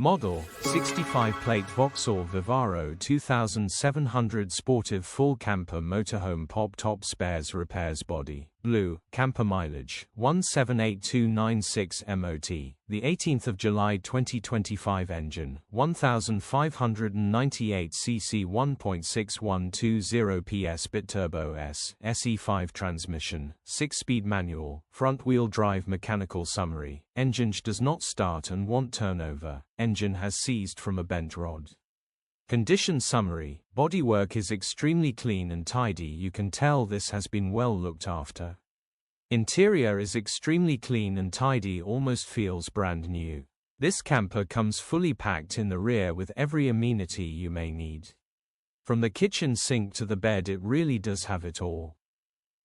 Model, 65-plate Vauxhall Vivaro 2700 Sportive full camper motorhome pop-top spares repairs body. Blue, camper mileage, 178296 MOT. The 18th of July 2025 engine, 1598 cc 1.6120 PS BITURBO S, SE5 transmission, 6-speed manual, front-wheel drive mechanical summary. Enginge does not start and won't turn over. Engine has seized from a bent rod. Condition summary: bodywork is extremely clean and tidy. You can tell this has been well looked after. Interior is extremely clean and tidy, almost feels brand new. This camper comes fully packed in the rear with every amenity you may need. From the kitchen sink to the bed, it really does have it all.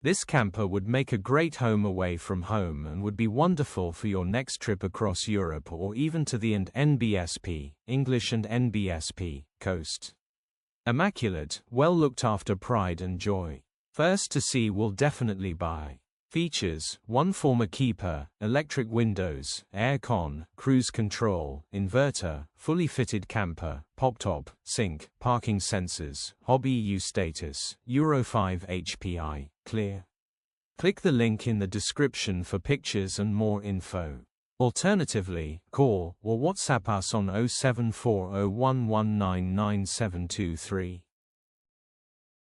This camper would make a great home away from home and would be wonderful for your next trip across Europe or even to the and.nbsp, English&nbsp, coast. Immaculate, well looked after, pride and joy. First to see will definitely buy. Features: 1 former keeper, electric windows, air-con, cruise control, inverter, fully fitted camper, pop-top, sink, parking sensors, hobby EU status, Euro 5 HPI, clear. Click the link in the description for pictures and more info. Alternatively, call or WhatsApp us on 074011999723.